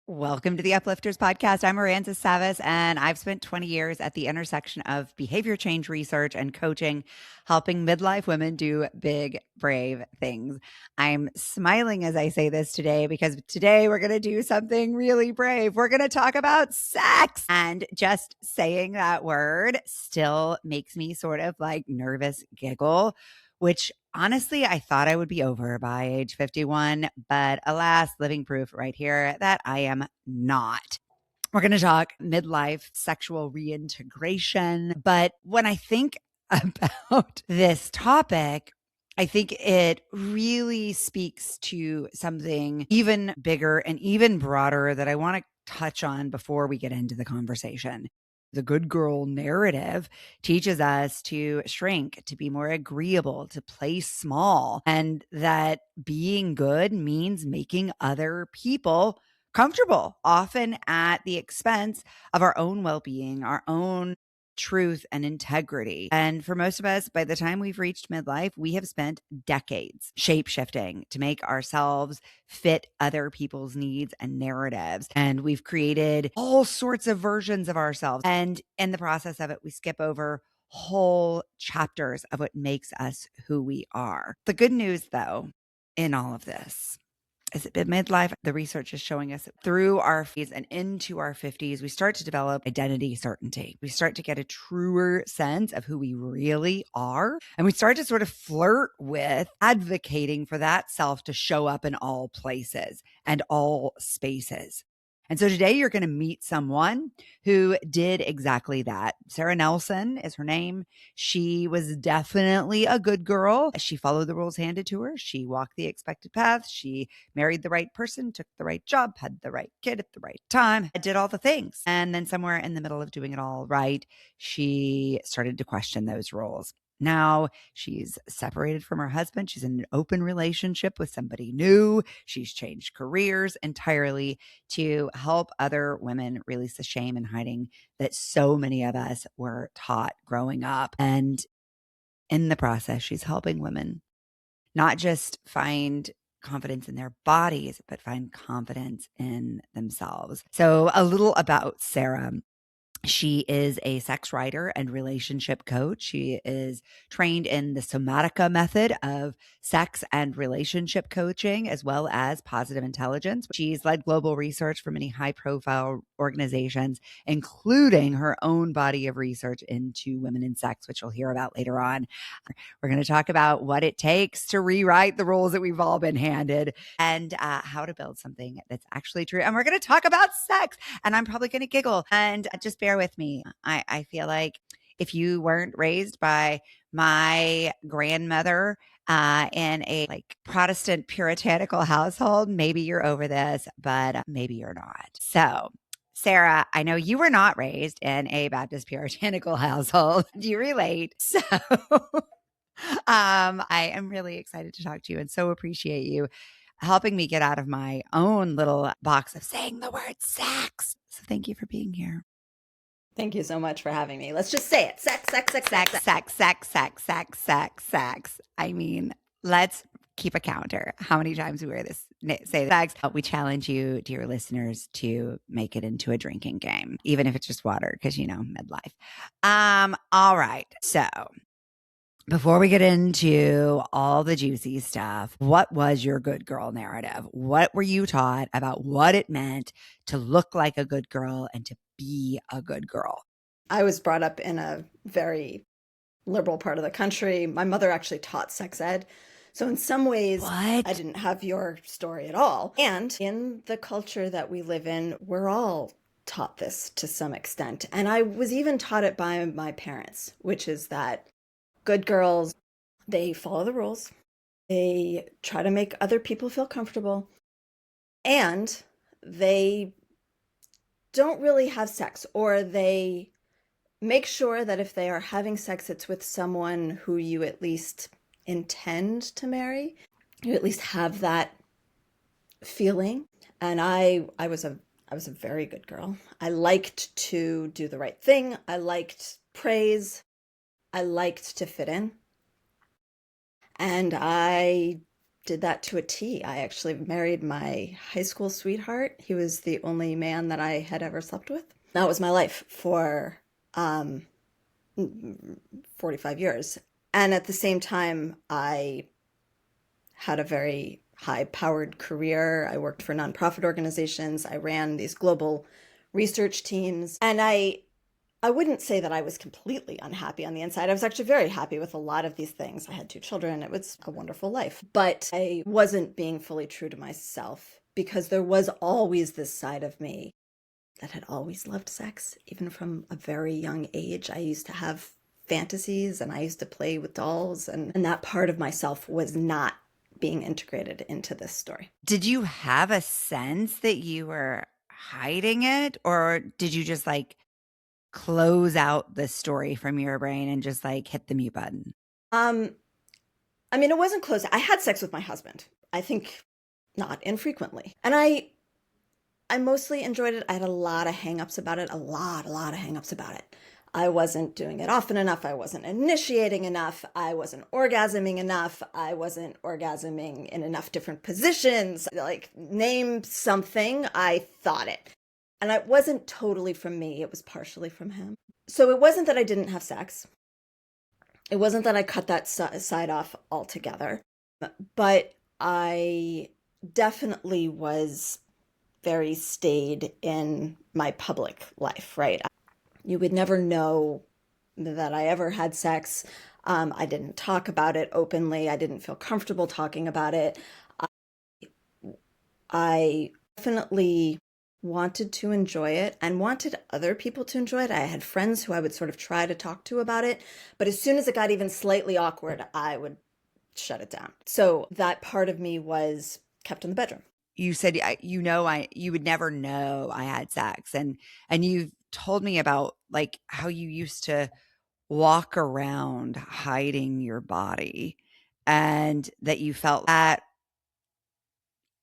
Welcome to the Uplifters podcast. I'm Miranda Savas, and I've spent 20 years at the intersection of behavior change research and coaching, helping midlife women do big, brave things. I'm smiling as I say this today because today we're going to do something really brave. We're going to talk about sex. And just saying that word still makes me sort of like nervous giggle, which honestly, I thought I would be over by age 51, but alas, living proof right here that I am not. We're going to talk midlife sexual reintegration. But when I think about this topic, I think it really speaks to something even bigger and even broader that I want to touch on before we get into the conversation. The good girl narrative teaches us to shrink, to be more agreeable, to play small, and that being good means making other people comfortable, often at the expense of our own well-being, our own truth and integrity. And for most of us, by the time we've reached midlife, we have spent decades shape-shifting to make ourselves fit other people's needs and narratives. And we've created all sorts of versions of ourselves. And in the process of it, we skip over whole chapters of what makes us who we are. The good news, though, in all of this is that at midlife, the research is showing us that through our 40s and into our 50s, we start to develop identity certainty. We start to get a truer sense of who we really are. And we start to sort of flirt with advocating for that self to show up in all places and all spaces. And so today you're going to meet someone who did exactly that. Sarah Nelson is her name. She was definitely a good girl. She followed the rules handed to her. She walked the expected path. She married the right person, took the right job, had the right kid at the right time, did all the things. And then somewhere in the middle of doing it all right, she started to question those rules. Now she's separated from her husband. She's in an open relationship with somebody new. She's changed careers entirely to help other women release the shame and hiding that so many of us were taught growing up. And in the process, she's helping women not just find confidence in their bodies, but find confidence in themselves. So a little about Sarah. She is a sex writer and relationship coach. She is trained in the Somatica method of sex and relationship coaching, as well as positive intelligence. She's led global research for many high-profile organizations, including her own body of research into women in sex, which you'll hear about later on. We're going to talk about what it takes to rewrite the rules that we've all been handed and how to build something that's actually true. And we're going to talk about sex. And I'm probably going to giggle. And just bear with me. I feel like if you weren't raised by my grandmother in a like Protestant puritanical household, maybe you're over this, but maybe you're not. So Sarah, I know you were not raised in a Baptist puritanical household. Do you relate? So I am really excited to talk to you and so appreciate you helping me get out of my own little box of saying the word sex. So thank you for being here. Thank you so much for having me. Let's just say it. Sex, sex, sex, sex, Sex, sex, sex, sex, sex, sex, sex. I mean, let's keep a counter. How many times we say sex? We challenge you, dear listeners, to make it into a drinking game, even if it's just water, because midlife. All right. So before we get into all the juicy stuff, what was your good girl narrative? What were you taught about what it meant to look like a good girl and to be a good girl? I was brought up in a very liberal part of the country. My mother actually taught sex ed. So in some ways, I didn't have your story at all. And in the culture that we live in, we're all taught this to some extent. And I was even taught it by my parents, which is that good girls, they follow the rules. They try to make other people feel comfortable. And they don't really have sex, or they make sure that if they are having sex, it's with someone who you at least intend to marry. You at least have that feeling. And I was a very good girl. I liked to do the right thing. I liked praise. I liked to fit in. And I did that to a T. I actually married my high school sweetheart. He was the only man that I had ever slept with. That was my life for 45 years. And at the same time, I had a very high-powered career. I worked for nonprofit organizations. I ran these global research teams. And I wouldn't say that I was completely unhappy on the inside. I was actually very happy with a lot of these things. I had 2 children. It was a wonderful life. But I wasn't being fully true to myself because there was always this side of me that had always loved sex, even from a very young age. I used to have fantasies and I used to play with dolls, and that part of myself was not being integrated into this story. Did you have a sense that you were hiding it, or did you just like close out the story from your brain and just like hit the mute button? I mean, it wasn't close. I had sex with my husband. I think not infrequently. And I mostly enjoyed it. I had a lot of hangups about it, a lot of hangups about it. I wasn't doing it often enough. I wasn't initiating enough. I wasn't orgasming enough. I wasn't orgasming in enough different positions. Like, name something, I thought it. And it wasn't totally from me. It was partially from him. So it wasn't that I didn't have sex. It wasn't that I cut that side off altogether. But I definitely was very staid in my public life, right? You would never know that I ever had sex. I didn't talk about it openly. I didn't feel comfortable talking about it. I definitely wanted to enjoy it and wanted other people to enjoy it. I had friends who I would sort of try to talk to about it. But as soon as it got even slightly awkward, I would shut it down. So that part of me was kept in the bedroom. You said, you would never know I had sex. And you've told me about like how you used to walk around hiding your body, and that you felt that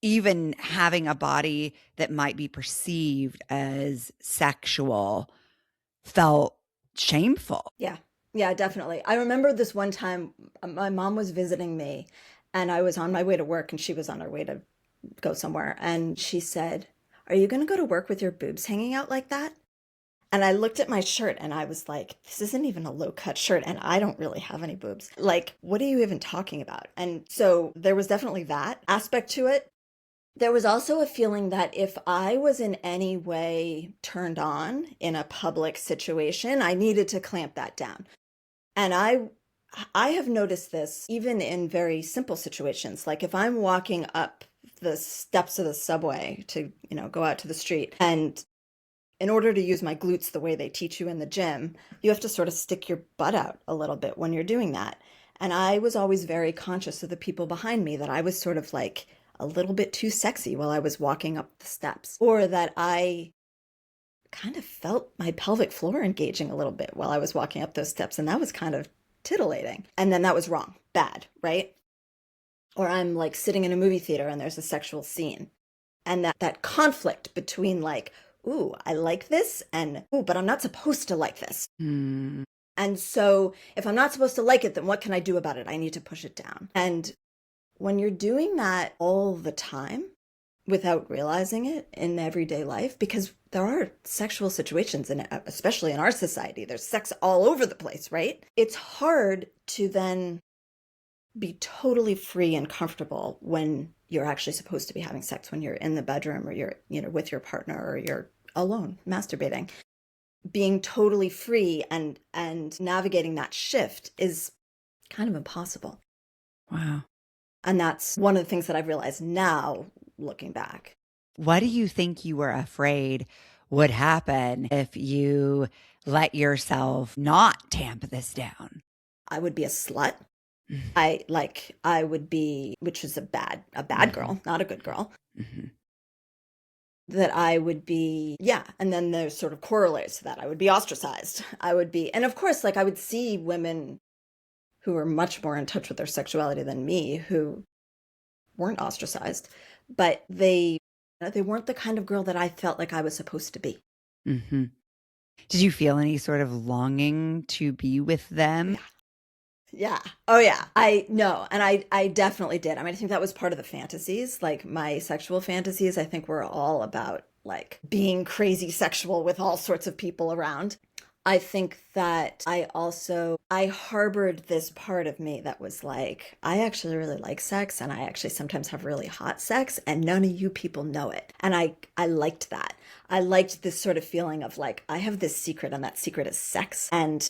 even having a body that might be perceived as sexual felt shameful. Yeah, definitely. I remember this one time my mom was visiting me and I was on my way to work and she was on her way to go somewhere. And she said, "Are you going to go to work with your boobs hanging out like that?" And I looked at my shirt and I was like, this isn't even a low-cut shirt and I don't really have any boobs. Like, what are you even talking about? And so there was definitely that aspect to it. There was also a feeling that if I was in any way turned on in a public situation, I needed to clamp that down. And I have noticed this even in very simple situations. Like if I'm walking up the steps of the subway to, go out to the street, and in order to use my glutes the way they teach you in the gym, you have to sort of stick your butt out a little bit when you're doing that. And I was always very conscious of the people behind me, that I was sort of like a little bit too sexy while I was walking up the steps, or that I kind of felt my pelvic floor engaging a little bit while I was walking up those steps. And that was kind of titillating. And then that was wrong, bad, right? Or I'm like sitting in a movie theater and there's a sexual scene. And that conflict between like, ooh, I like this, and ooh, but I'm not supposed to like this. Mm. And so if I'm not supposed to like it, then what can I do about it? I need to push it down. And when you're doing that all the time without realizing it in everyday life, because there are sexual situations, and especially in our society, there's sex all over the place, right? It's hard to then be totally free and comfortable when you're actually supposed to be having sex, when you're in the bedroom or you're, with your partner or you're alone masturbating. Being totally free and navigating that shift is kind of impossible. Wow. And that's one of the things that I've realized now, looking back. What do you think you were afraid would happen if you let yourself not tamp this down? I would be a slut. Mm-hmm. I would be, which is a bad Mm-hmm. girl, not a good girl. Mm-hmm. That I would be, yeah. And then there's sort of corollaries to that. I would be ostracized. I would be, and of course, like I would see women who were much more in touch with their sexuality than me, who weren't ostracized, but they weren't the kind of girl that I felt like I was supposed to be. Mm-hmm. Did you feel any sort of longing to be with them? Yeah. Oh yeah. I know. And I definitely did. I mean, I think that was part of the fantasies. Like my sexual fantasies, I think were all about like being crazy sexual with all sorts of people around. I think that I harbored this part of me that was like, I actually really like sex and I actually sometimes have really hot sex and none of you people know it. And I liked that. I liked this sort of feeling of like, I have this secret and that secret is sex. And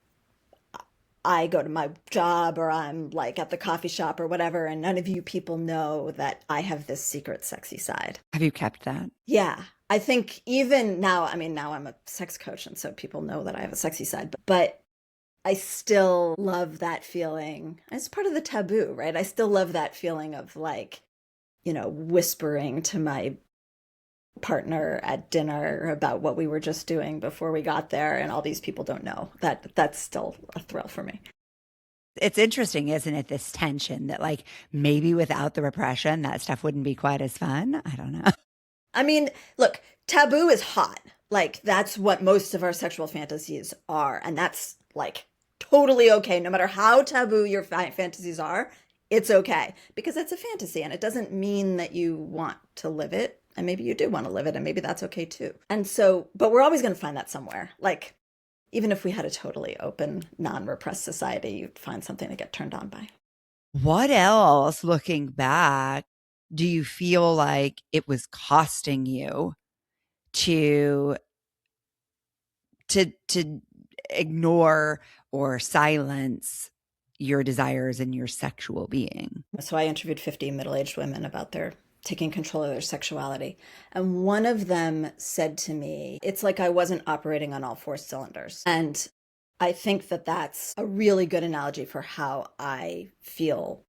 I go to my job or I'm like at the coffee shop or whatever, and none of you people know that I have this secret sexy side. Have you kept that? Yeah. I think even now, I mean, now I'm a sex coach, and so people know that I have a sexy side, but I still love that feeling. It's part of the taboo, right? I still love that feeling of like, whispering to my partner at dinner about what we were just doing before we got there, and all these people don't know. That's still a thrill for me. It's interesting, isn't it? This tension that like maybe without the repression, that stuff wouldn't be quite as fun. I don't know. I mean, look, taboo is hot. Like, that's what most of our sexual fantasies are. And that's like totally okay. No matter how taboo your fantasies are, it's okay because it's a fantasy and it doesn't mean that you want to live it. And maybe you do want to live it and maybe that's okay too. And so, but we're always going to find that somewhere. Like, even if we had a totally open, non repressed society, you'd find something to get turned on by. What else, looking back, do you feel like it was costing you to to ignore or silence your desires and your sexual being? So I interviewed 50 middle-aged women about their taking control of their sexuality. And one of them said to me, it's like I wasn't operating on all four cylinders. And I think that that's a really good analogy for how I feel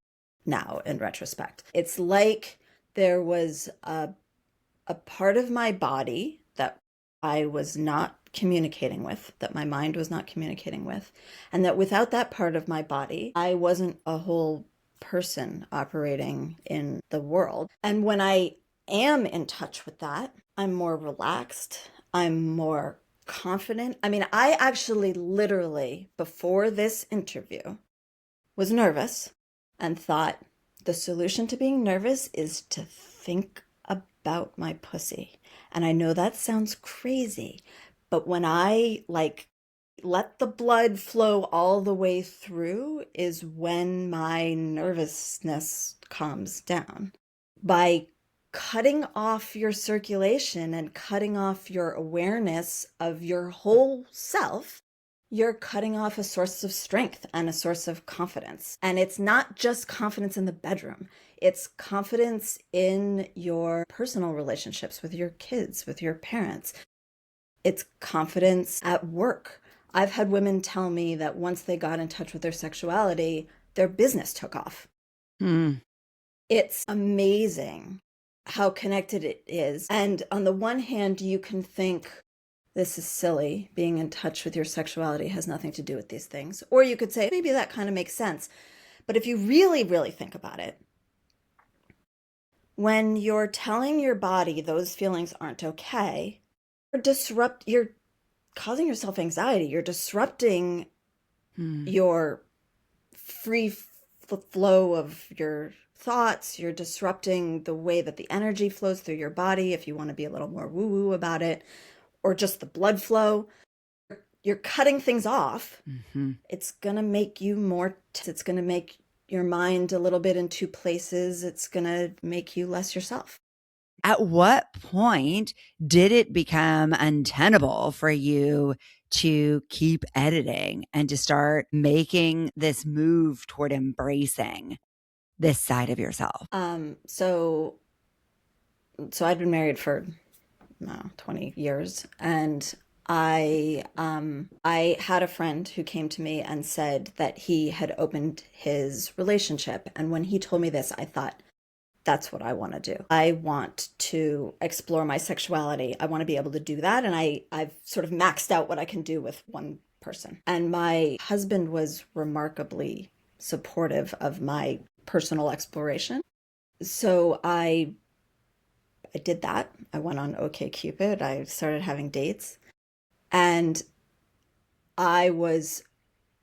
now in retrospect. It's like there was a part of my body that I was not communicating with, that my mind was not communicating with, and that without that part of my body, I wasn't a whole person operating in the world. And when I am in touch with that, I'm more relaxed, I'm more confident. I mean, I actually literally, before this interview, was nervous and thought the solution to being nervous is to think about my pussy. And I know that sounds crazy, but when I like let the blood flow all the way through is when my nervousness calms down. By cutting off your circulation and cutting off your awareness of your whole self, you're cutting off a source of strength and a source of confidence. And it's not just confidence in the bedroom. It's confidence in your personal relationships with your kids, with your parents. It's confidence at work. I've had women tell me that once they got in touch with their sexuality, their business took off. Mm. It's amazing how connected it is. And on the one hand, you can think, this is silly. Being in touch with your sexuality has nothing to do with these things. Or you could say, maybe that kind of makes sense. But if you really, really think about it, when you're telling your body those feelings aren't okay, you're causing yourself anxiety. You're disrupting your free flow of your thoughts. You're disrupting the way that the energy flows through your body, if you want to be a little more woo-woo about it, or just the blood flow. You're cutting things off. Mm-hmm. It's going to make you more, it's going to make your mind a little bit in two places. It's going to make you less yourself. At what point did it become untenable for you to keep editing and to start making this move toward embracing this side of yourself? So I'd been married for 20 years, and I had a friend who came to me and said that he had opened his relationship. And when he told me this, I thought, that's what I want to do. I want to explore my sexuality. I want to be able to do that. And I've sort of maxed out what I can do with one person. And my husband was remarkably supportive of my personal exploration. So I did that. I went on OkCupid. I started having dates. And I was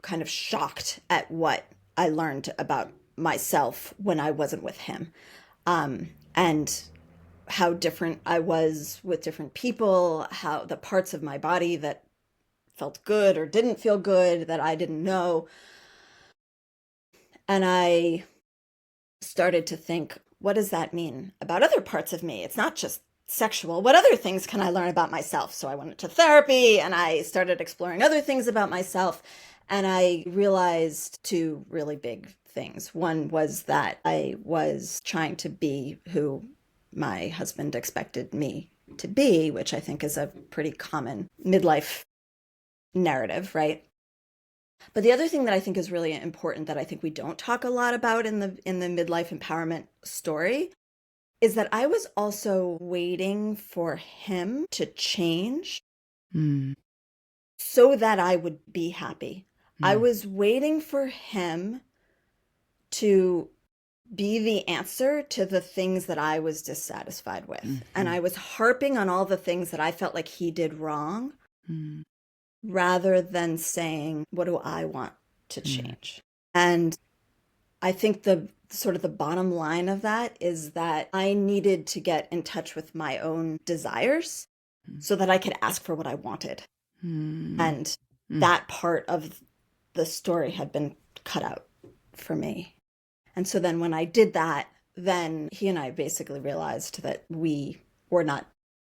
kind of shocked at what I learned about myself when I wasn't with him. And how different I was with different people, how the parts of my body that felt good or didn't feel good that I didn't know. And I started to think, what does that mean about other parts of me? It's not just sexual. What other things can I learn about myself? So I went into therapy and I started exploring other things about myself. And I realized two really big things. One was that I was trying to be who my husband expected me to be, which I think is a pretty common midlife narrative, right? But the other thing that I think is really important that I think we don't talk a lot about in the midlife empowerment story is that I was also waiting for him to change so that I would be happy. I was waiting for him to be the answer to the things that I was dissatisfied with. And I was harping on all the things that I felt like he did wrong rather than saying, what do I want to change? And I think the sort of the bottom line of that is that I needed to get in touch with my own desires so that I could ask for what I wanted. And that part of the story had been cut out for me. And so then when I did that, then he and I basically realized that we were not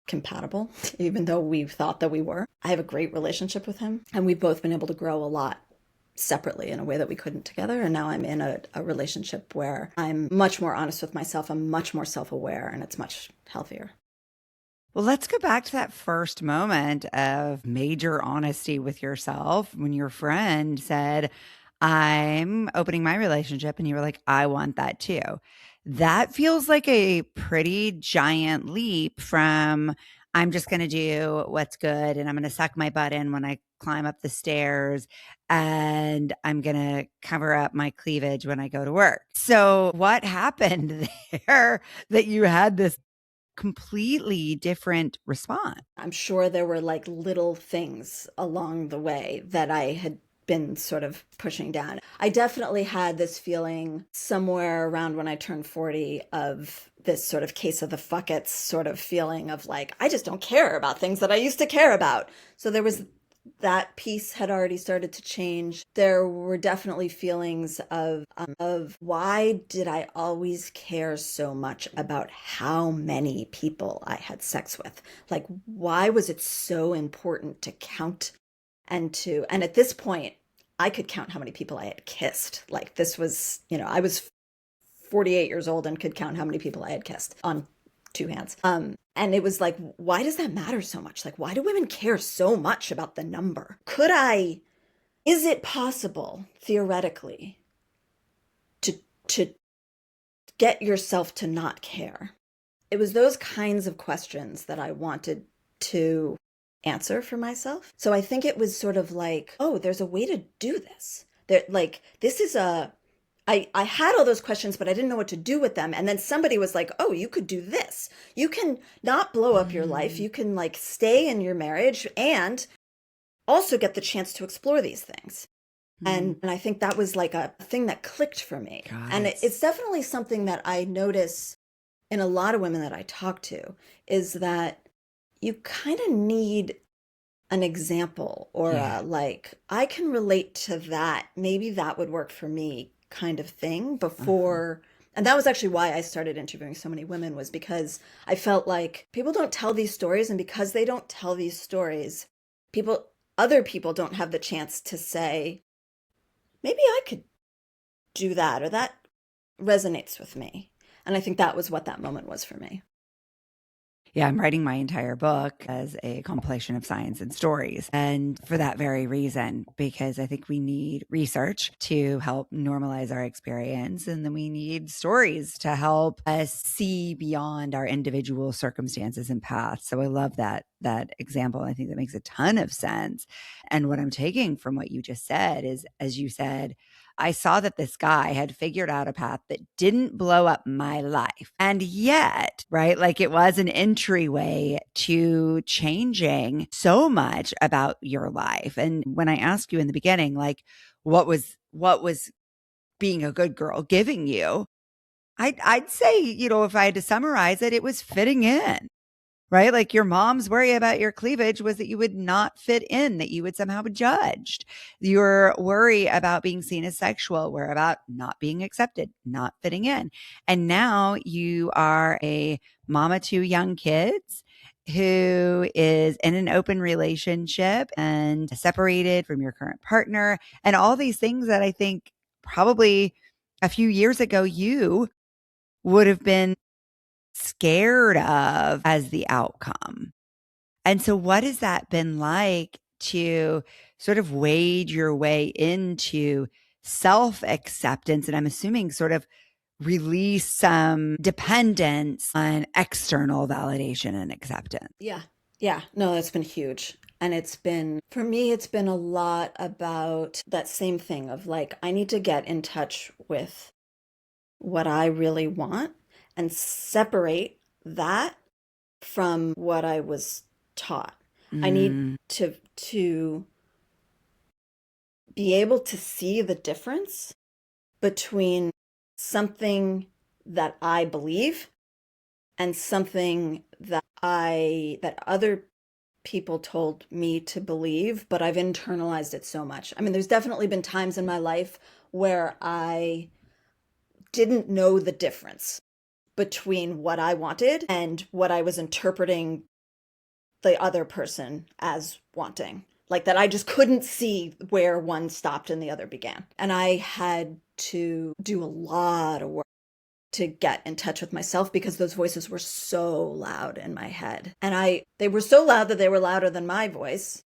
compatible, even though we thought that we were. I have a great relationship with him, and we've both been able to grow a lot separately in a way that we couldn't together. And now I'm in a relationship where I'm much more honest with myself. I'm much more self-aware, and it's much healthier. Well, let's go back to that first moment of major honesty with yourself when your friend said, I'm opening my relationship. And you were like, I want that too. That feels like a pretty giant leap from I'm just going to do what's good and I'm going to suck my butt in when I climb up the stairs and I'm going to cover up my cleavage when I go to work. So what happened there that you had this completely different response? I'm sure there were like little things along the way that I had been sort of pushing down. I definitely had this feeling somewhere around when I turned 40 of this sort of case of the fuckets sort of feeling of like, I just don't care about things that I used to care about. So there was that piece had already started to change. There were definitely feelings of why did I always care so much about how many people I had sex with? Like, why was it so important to count and at this point, I could count how many people I had kissed. Like this was, I was 48 years old and could count how many people I had kissed on two hands. And it was like, why does that matter so much? Like, why do women care so much about the number? Is it possible, theoretically, to get yourself to not care? It was those kinds of questions that I wanted to answer for myself. So I think it was sort of like, oh, there's a way to do this. I had all those questions, but I didn't know what to do with them. And then somebody was like, oh, you could do this. You can not blow up your life. You can like stay in your marriage and also get the chance to explore these things. And I think that was like a thing that clicked for me. And it's definitely something that I notice in a lot of women that I talk to is that you kind of need an example or I can relate to that. Maybe that would work for me kind of thing before. And that was actually why I started interviewing so many women, was because I felt like people don't tell these stories. And because they don't tell these stories, other people don't have the chance to say, maybe I could do that, or that resonates with me. And I think that was what that moment was for me. Yeah, I'm writing my entire book as a compilation of science and stories. And for that very reason, because I think we need research to help normalize our experience. And then we need stories to help us see beyond our individual circumstances and paths. So I love that example. I think that makes a ton of sense. And what I'm taking from what you just said is, as you said, I saw that this guy had figured out a path that didn't blow up my life. And yet, right, like it was an entryway to changing so much about your life. And when I asked you in the beginning, like, what was being a good girl giving you? I'd say, if I had to summarize it, it was fitting in. Right? Like your mom's worry about your cleavage was that you would not fit in, that you would somehow be judged. Your worry about being seen as sexual were about not being accepted, not fitting in. And now you are a mom of two young kids who is in an open relationship and separated from your current partner, and all these things that I think probably a few years ago you would have been scared of as the outcome. And so, what has that been like to sort of wade your way into self acceptance? And I'm assuming sort of release some dependence on external validation and acceptance. Yeah. Yeah. No, that's been huge. And for me, it's been a lot about that same thing of like, I need to get in touch with what I really want and separate that from what I was taught. I need to be able to see the difference between something that I believe and something that other people told me to believe, but I've internalized it so much. I mean, there's definitely been times in my life where I didn't know the difference between what I wanted and what I was interpreting the other person as wanting. Like that I just couldn't see where one stopped and the other began. And I had to do a lot of work to get in touch with myself because those voices were so loud in my head. And they were so loud that they were louder than my voice.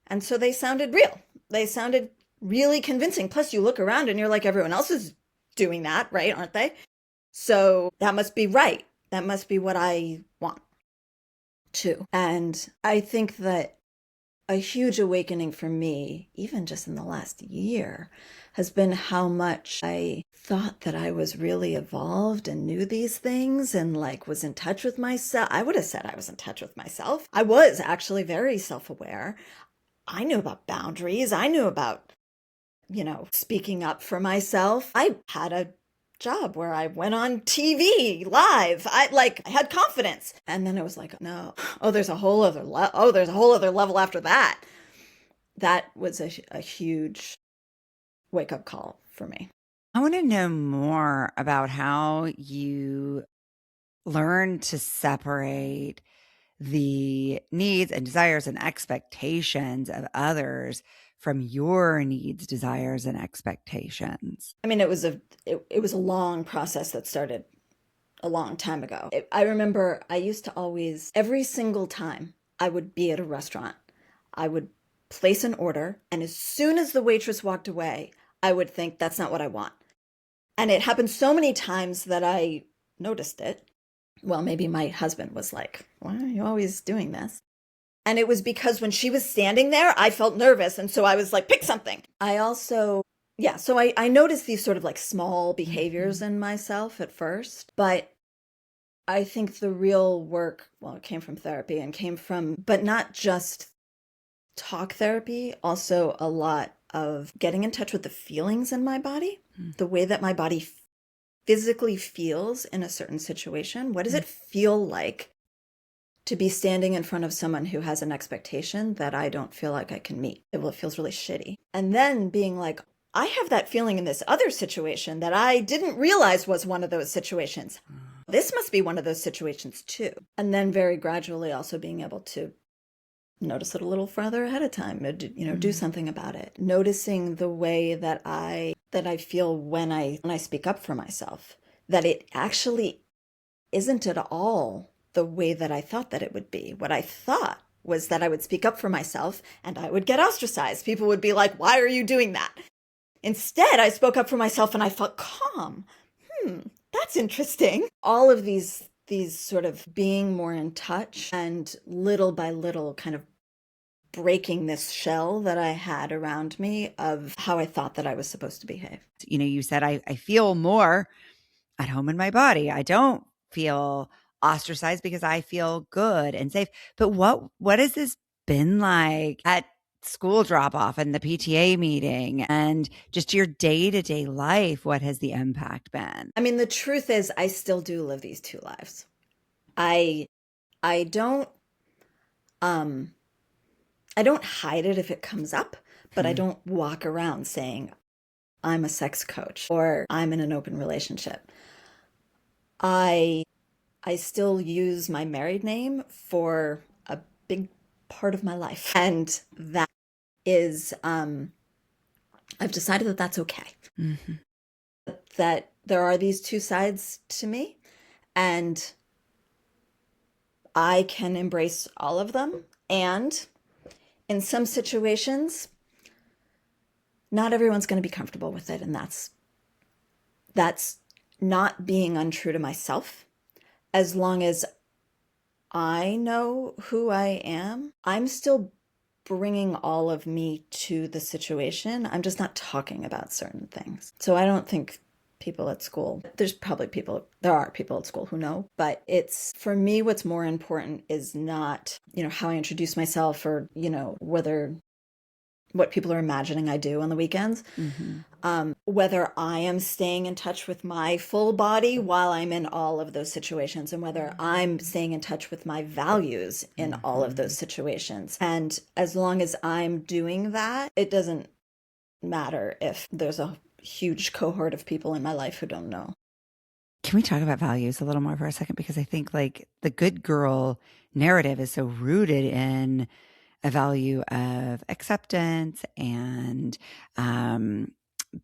And so they sounded real. They sounded really convincing. Plus you look around and you're like, everyone else is doing that, right? Aren't they? So that must be right. That must be what I want too. And I think that a huge awakening for me, even just in the last year, has been how much I thought that I was really evolved and knew these things and like was in touch with myself. I would have said I was in touch with myself. I was actually very self-aware. I knew about boundaries. I knew about, speaking up for myself. I had a job where I went on TV live. I had confidence. And then it was like, no, there's a whole other level after that. That was a huge wake up call for me. I want to know more about how you learned to separate the needs and desires and expectations of others from your needs, desires, and expectations. I mean, it was a long process that started a long time ago. I remember I used to always, every single time I would be at a restaurant, I would place an order, and as soon as the waitress walked away, I would think, that's not what I want. And it happened so many times that I noticed it. Well, maybe my husband was like, why are you always doing this? And it was because when she was standing there, I felt nervous. And so I was like, pick something. So I noticed these sort of like small behaviors in myself at first. But I think the real work, it came from therapy and but not just talk therapy, also a lot of getting in touch with the feelings in my body, the way that my body physically feels in a certain situation. What does it feel like to be standing in front of someone who has an expectation that I don't feel like I can meet? It feels really shitty. And then being like, I have that feeling in this other situation that I didn't realize was one of those situations. This must be one of those situations too. And then very gradually also being able to notice it a little further ahead of time, do something about it. Noticing the way that I feel when I speak up for myself, that it actually isn't at all the way that I thought that it would be. What I thought was that I would speak up for myself and I would get ostracized. People would be like, why are you doing that? Instead, I spoke up for myself and I felt calm. That's interesting. All of these sort of being more in touch and little by little kind of breaking this shell that I had around me of how I thought that I was supposed to behave. You said, I feel more at home in my body. I don't feel ostracized because I feel good and safe. But what has this been like at school drop off and the PTA meeting and just your day-to-day life, what has the impact been? I mean, the truth is I still do live these two lives. I don't I don't hide it if it comes up, but I don't walk around saying I'm a sex coach or I'm in an open relationship. I still use my married name for a big part of my life. And that is, I've decided that that's okay. Mm-hmm. That there are these two sides to me, and I can embrace all of them. And in some situations, not everyone's going to be comfortable with it. And that's not being untrue to myself. As long as I know who I am, I'm still bringing all of me to the situation. I'm just not talking about certain things. So I don't think people at school, there are people at school who know, but it's, for me, what's more important is not, how I introduce myself or, what people are imagining I do on the weekends. Mm-hmm. Whether I am staying in touch with my full body while I'm in all of those situations, and whether I'm staying in touch with my values in all of those situations. And as long as I'm doing that, it doesn't matter if there's a huge cohort of people in my life who don't know. Can we talk about values a little more for a second? Because I think like the good girl narrative is so rooted in a value of acceptance and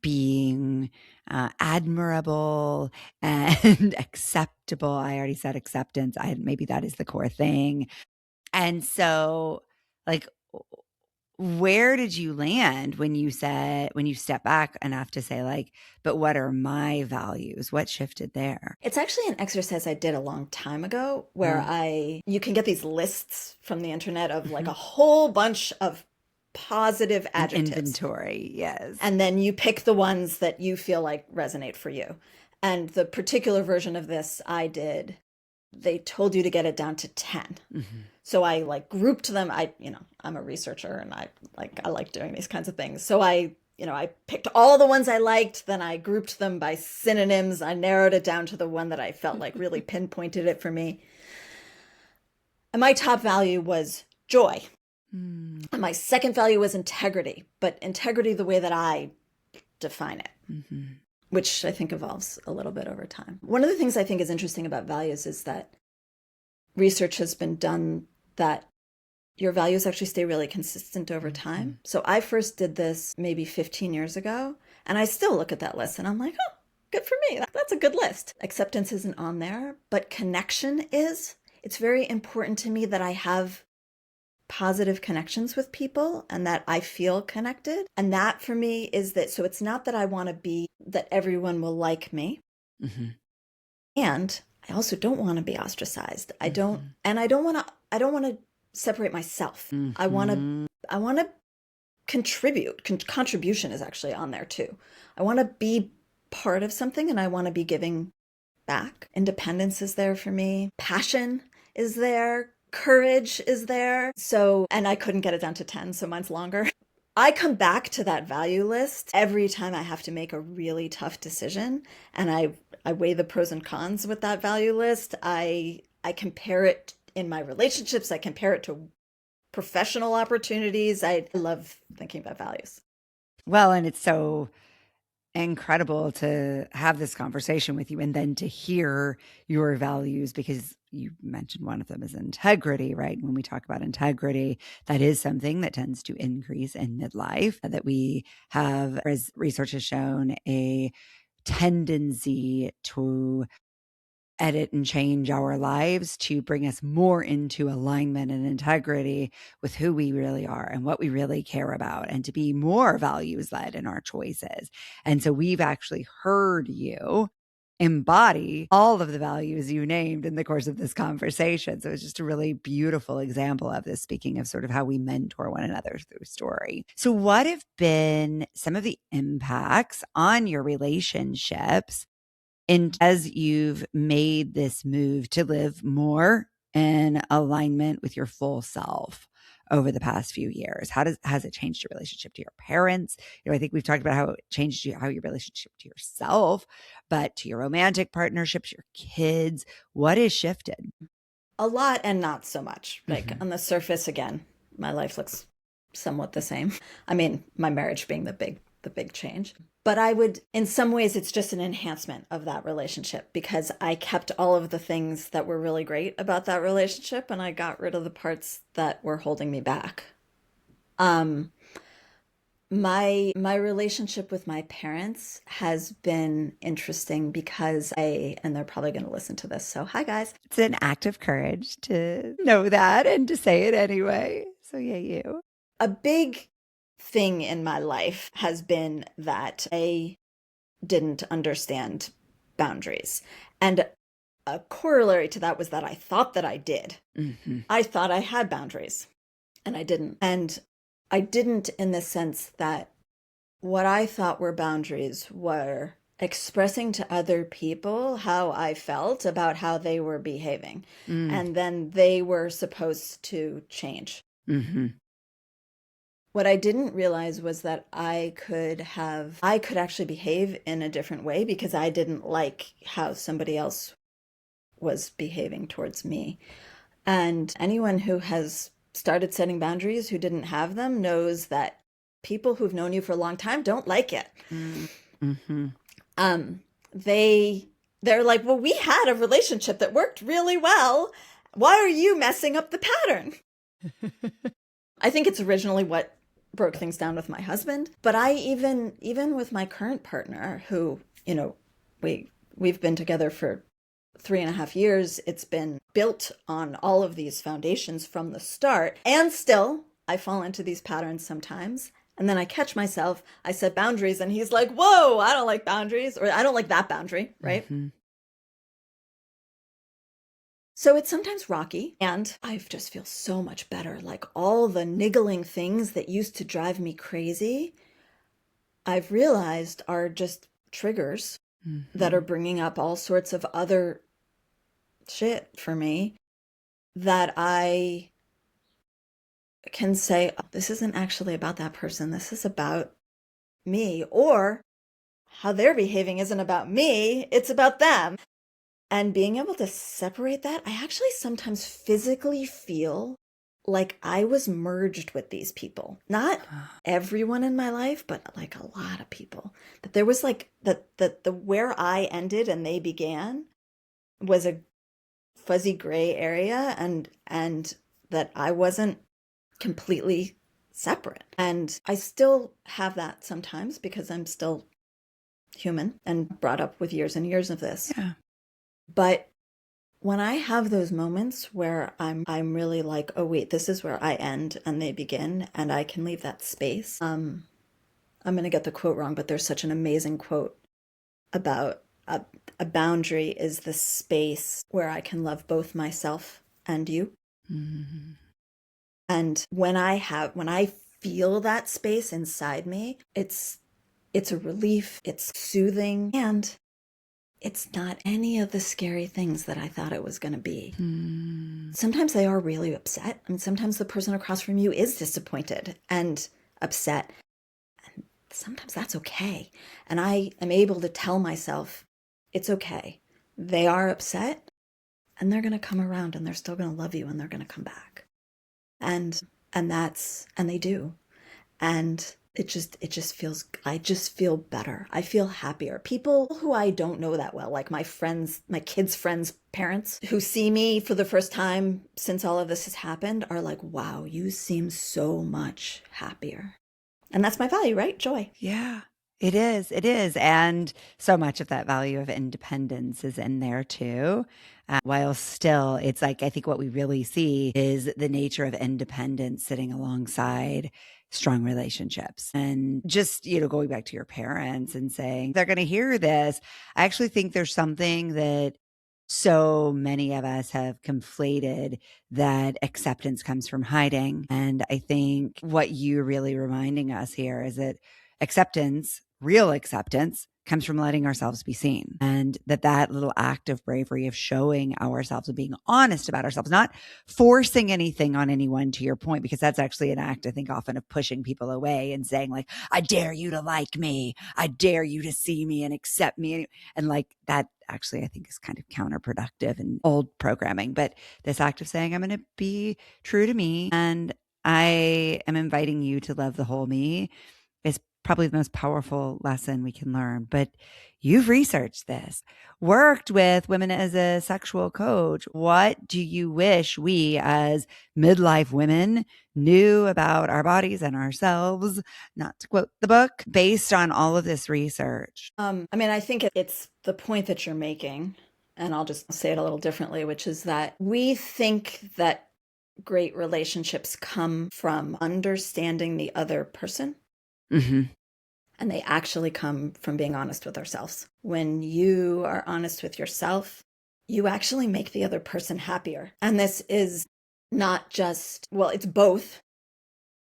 being admirable and acceptable. I already said acceptance. Maybe that is the core thing. And so, like, where did you land when you step back enough to say like, but what are my values? What shifted there? It's actually an exercise I did a long time ago where you can get these lists from the internet of like a whole bunch of positive adjectives. Inventory, yes. And then you pick the ones that you feel like resonate for you. And the particular version of this I did, they told you to get it down to 10. Mm-hmm. So I like grouped them. I'm a researcher and I like doing these kinds of things. So I picked all the ones I liked, then I grouped them by synonyms. I narrowed it down to the one that I felt like really pinpointed it for me. And my top value was joy. And my second value was integrity, but integrity the way that I define it. Mm-hmm. Which I think evolves a little bit over time. One of the things I think is interesting about values is that research has been done that your values actually stay really consistent over time. Mm-hmm. So I first did this maybe 15 years ago, and I still look at that list and I'm like, oh, good for me. That's a good list. Acceptance isn't on there, but connection is. It's very important to me that I have positive connections with people and that I feel connected. And that for me is that, so it's not that I want to be that everyone will like me. Mm-hmm. And I also don't want to be ostracized. I don't want to separate myself. Mm-hmm. I want to contribute. Contribution is actually on there too. I want to be part of something and I want to be giving back. Independence is there for me. Passion is there. Courage is there. So, and I couldn't get it down to 10, so mine's longer. I come back to that value list every time I have to make a really tough decision, and I weigh the pros and cons with that value list. I compare it in my relationships. I compare it to professional opportunities. I love thinking about values. Well, and it's so incredible to have this conversation with you and then to hear your values, because you mentioned one of them is integrity, right? When we talk about integrity, that is something that tends to increase in midlife, that we have, as research has shown, a tendency to edit and change our lives to bring us more into alignment and integrity with who we really are and what we really care about, and to be more values led in our choices. And so we've actually heard you embody all of the values you named in the course of this conversation. So it's just a really beautiful example of this, speaking of sort of how we mentor one another through story. So what have been some of the impacts on your relationships and as you've made this move to live more in alignment with your full self over the past few years? Has it changed your relationship to your parents? I think we've talked about how it changed how your relationship to yourself, but to your romantic partnerships, your kids, what has shifted? A lot and not so much. Like on the surface, again, my life looks somewhat the same. I mean, my marriage being the big change. But I would, in some ways, it's just an enhancement of that relationship because I kept all of the things that were really great about that relationship and I got rid of the parts that were holding me back. My relationship with my parents has been interesting because and they're probably going to listen to this. So, hi guys. It's an act of courage to know that and to say it anyway. So, yeah, you. A big thing in my life has been that I didn't understand boundaries. And a corollary to that was that I thought that I did. Mm-hmm. I thought I had boundaries and I didn't. And I didn't in the sense that what I thought were boundaries were expressing to other people how I felt about how they were behaving. And then they were supposed to change. Mm-hmm. What I didn't realize was that I could actually behave in a different way because I didn't like how somebody else was behaving towards me. And anyone who has started setting boundaries who didn't have them knows that people who've known you for a long time don't like it. Mm-hmm. They're like, well, we had a relationship that worked really well. Why are you messing up the pattern? I think it's originally what broke things down with my husband. But I even with my current partner, who, we've been together for 3.5 years, it's been built on all of these foundations from the start. And still, I fall into these patterns sometimes. And then I catch myself, I set boundaries, and he's like, whoa, I don't like boundaries, or I don't like that boundary, right? Mm-hmm. So it's sometimes rocky, and I just feel so much better. Like all the niggling things that used to drive me crazy, I've realized are just triggers that are bringing up all sorts of other shit for me that I can say, oh, this isn't actually about that person. This is about me. Or how they're behaving isn't about me. It's about them. And being able to separate that, I actually sometimes physically feel like I was merged with these people. Not everyone in my life, but like a lot of people. That there was like the where I ended and they began was a fuzzy gray area, and that I wasn't completely separate. And I still have that sometimes because I'm still human and brought up with years and years of this. Yeah. But when I have those moments where I'm really like, oh wait, this is where I end and they begin, and I can leave that space. I'm going to get the quote wrong, but there's such an amazing quote about a boundary is the space where I can love both myself and you. Mm-hmm. And when I feel that space inside me, it's a relief, it's soothing, and it's not any of the scary things that I thought it was going to be. Sometimes they are really upset. I mean, sometimes the person across from you is disappointed and upset. And sometimes that's okay. And I am able to tell myself, it's okay. They are upset and they're going to come around and they're still going to love you and they're going to come back. And they do. And it just feels, I just feel better. I feel happier. People who I don't know that well, like my friends, my kids' friends' parents who see me for the first time since all of this has happened are like, wow, you seem so much happier. And that's my value, right? Joy. Yeah, it is. It is. And so much of that value of independence is in there too. While still, it's like, I think what we really see is the nature of independence sitting alongside strong relationships. And just, going back to your parents and saying they're going to hear this, I actually think there's something that so many of us have conflated, that acceptance comes from hiding. And I think what you're really reminding us here is that acceptance, real acceptance, comes from letting ourselves be seen. And that little act of bravery of showing ourselves and being honest about ourselves, not forcing anything on anyone, to your point, because that's actually an act, I think, often of pushing people away and saying like, I dare you to like me. I dare you to see me and accept me. And like that actually, I think, is kind of counterproductive and old programming. But this act of saying, I'm going to be true to me and I am inviting you to love the whole me is probably the most powerful lesson we can learn. But you've researched this, worked with women as a sexual coach. What do you wish we as midlife women knew about our bodies and ourselves, not to quote the book, based on all of this research? I think it's the point that you're making, and I'll just say it a little differently, which is that we think that great relationships come from understanding the other person. Mm-hmm. And they actually come from being honest with ourselves. When you are honest with yourself, you actually make the other person happier. And this is not just, well, it's both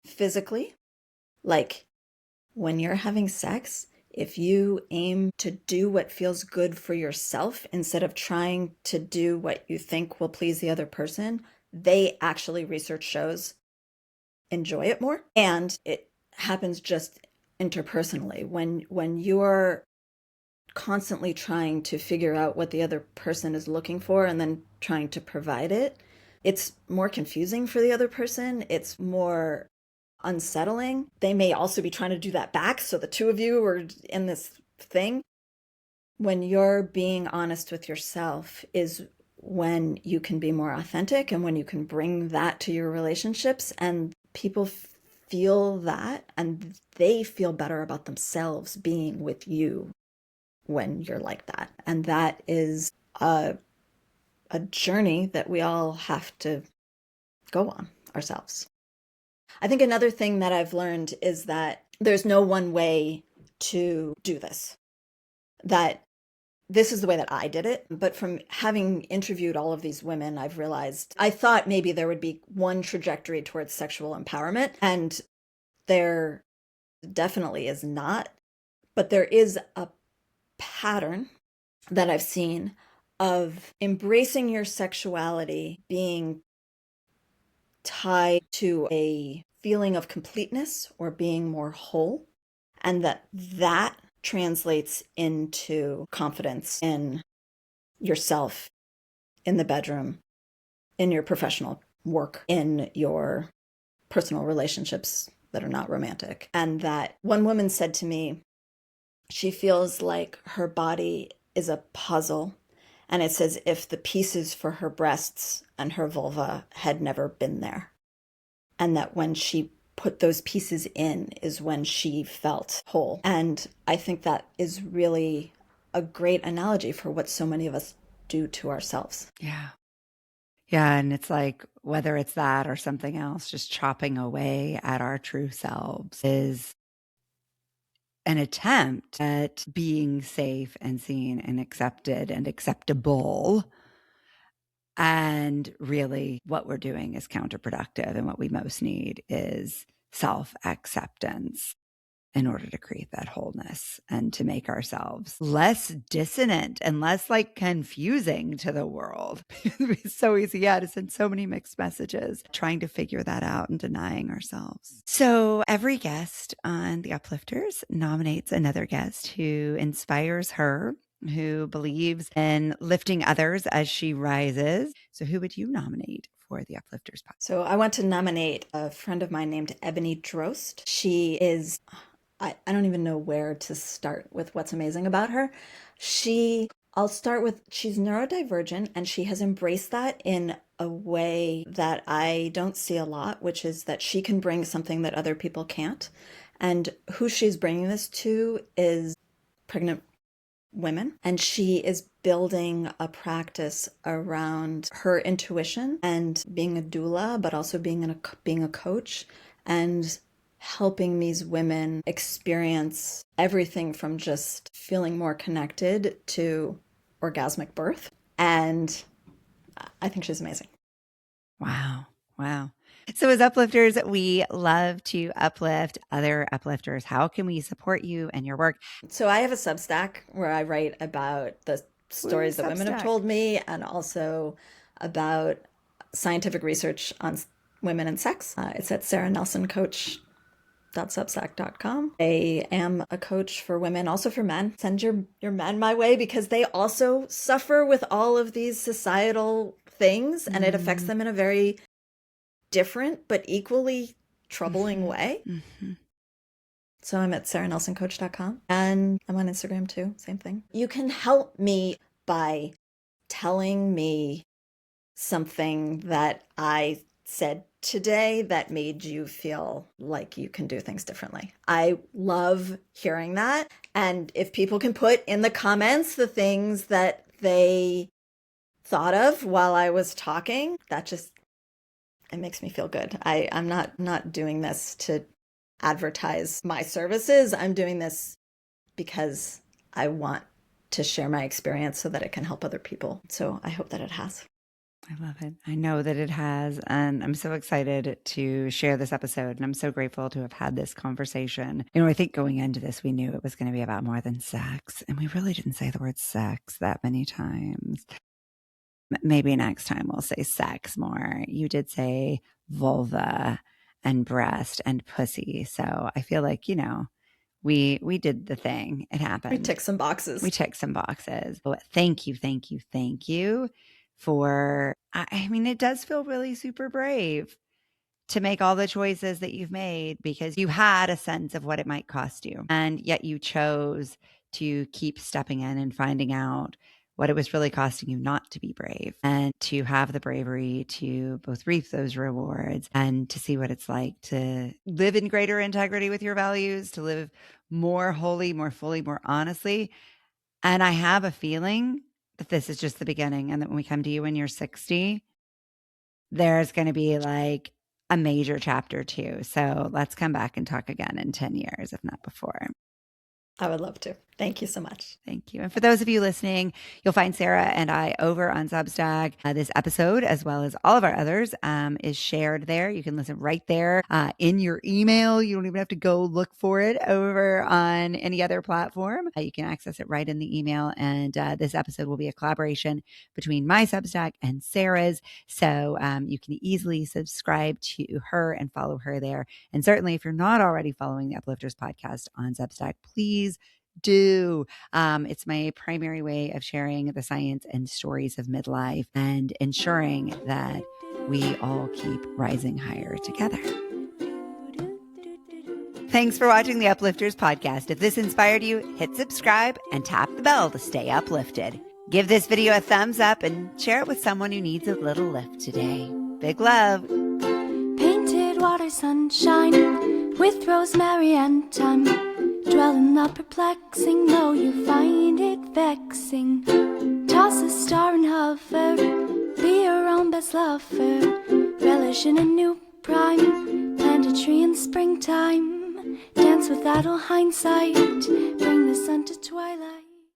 physically. Like when you're having sex, if you aim to do what feels good for yourself instead of trying to do what you think will please the other person, they actually, research shows, enjoy it more. And it happens just interpersonally. When you're constantly trying to figure out what the other person is looking for and then trying to provide it, it's more confusing for the other person. It's more unsettling. They may also be trying to do that back. So the two of you are in this thing. When you're being honest with yourself is when you can be more authentic and when you can bring that to your relationships, and people feel that and they feel better about themselves being with you when you're like that. And that is a journey that we all have to go on ourselves. I think another thing that I've learned is that there's no one way to do this. That this is the way that I did it. But from having interviewed all of these women, I've realized I thought maybe there would be one trajectory towards sexual empowerment, and there definitely is not. But there is a pattern that I've seen of embracing your sexuality being tied to a feeling of completeness or being more whole, and that translates into confidence in yourself, in the bedroom, in your professional work, in your personal relationships that are not romantic. And that one woman said to me, she feels like her body is a puzzle, and it's as if the pieces for her breasts and her vulva had never been there. And that when she put those pieces in is when she felt whole. And I think that is really a great analogy for what so many of us do to ourselves. Yeah. Yeah. And it's like, whether it's that or something else, just chopping away at our true selves is an attempt at being safe and seen and accepted and acceptable. And really, what we're doing is counterproductive. And what we most need is self-acceptance in order to create that wholeness and to make ourselves less dissonant and less like confusing to the world. It's so easy, to send so many mixed messages, trying to figure that out and denying ourselves. So every guest on The Uplifters nominates another guest who inspires her, who believes in lifting others as she rises. So who would you nominate for the Uplifters podcast? So I want to nominate a friend of mine named Ebony Drost. She is, I don't even know where to start with what's amazing about her. I'll start with, she's neurodivergent, and she has embraced that in a way that I don't see a lot, which is that she can bring something that other people can't. And who she's bringing this to is pregnant women. And she is building a practice around her intuition and being a doula, but also being a coach, and helping these women experience everything from just feeling more connected to orgasmic birth. And I think she's amazing. Wow. Wow. So as uplifters, we love to uplift other uplifters. How can we support you and your work? So I have a Substack where I write about the stories that women have told me, and also about scientific research on women and sex. It's at sarah.nelsoncoach.substack.com. I am a coach for women, also for men. Send your men my way, because they also suffer with all of these societal things, and it affects them in a very different but equally troubling way. So I'm at sarah.nelsoncoach.com, and I'm on Instagram too, same thing. You can help me by telling me something that I said today that made you feel like you can do things differently. I love hearing that. And if people can put in the comments the things that they thought of while I was talking, that just, it makes me feel good. I'm not doing this to advertise my services. I'm doing this because I want to share my experience so that it can help other people. So I hope that it has. I love it. I know that it has. And I'm so excited to share this episode. And I'm so grateful to have had this conversation. You know, I think going into this, we knew it was going to be about more than sex. And we really didn't say the word sex that many times. Maybe next time we'll say sex more. You did say vulva and breast and pussy. So I feel like, you know, we did the thing. It happened. We ticked some boxes. But thank you for, I mean, it does feel really super brave to make all the choices that you've made, because you had a sense of what it might cost you. And yet you chose to keep stepping in and finding out what it was really costing you not to be brave, and to have the bravery to both reap those rewards and to see what it's like to live in greater integrity with your values, to live more wholly, more fully, more honestly. And I have a feeling that this is just the beginning, and that when we come to you when you're 60, there's going to be like a major chapter 2. So let's come back and talk again in 10 years, if not before. I would love to. Thank you so much. Thank you. And for those of you listening, you'll find Sarah and I over on Substack. This episode, as well as all of our others, is shared there. You can listen right there in your email. You don't even have to go look for it over on any other platform. You can access it right in the email. And this episode will be a collaboration between my Substack and Sarah's. So you can easily subscribe to her and follow her there. And certainly, if you're not already following the Uplifters podcast on Substack, please do. It's my primary way of sharing the science and stories of midlife and ensuring that we all keep rising higher together. Thanks for watching the Uplifters podcast. If this inspired you, hit subscribe and tap the bell to stay uplifted. Give this video a thumbs up and share it with someone who needs a little lift today. Big love. Painted water sunshine with rosemary and thyme. Dwell in the perplexing, though you find it vexing. Toss a star and hover, be your own best lover. Relish in a new prime, plant a tree in springtime. Dance with idle hindsight, bring the sun to twilight.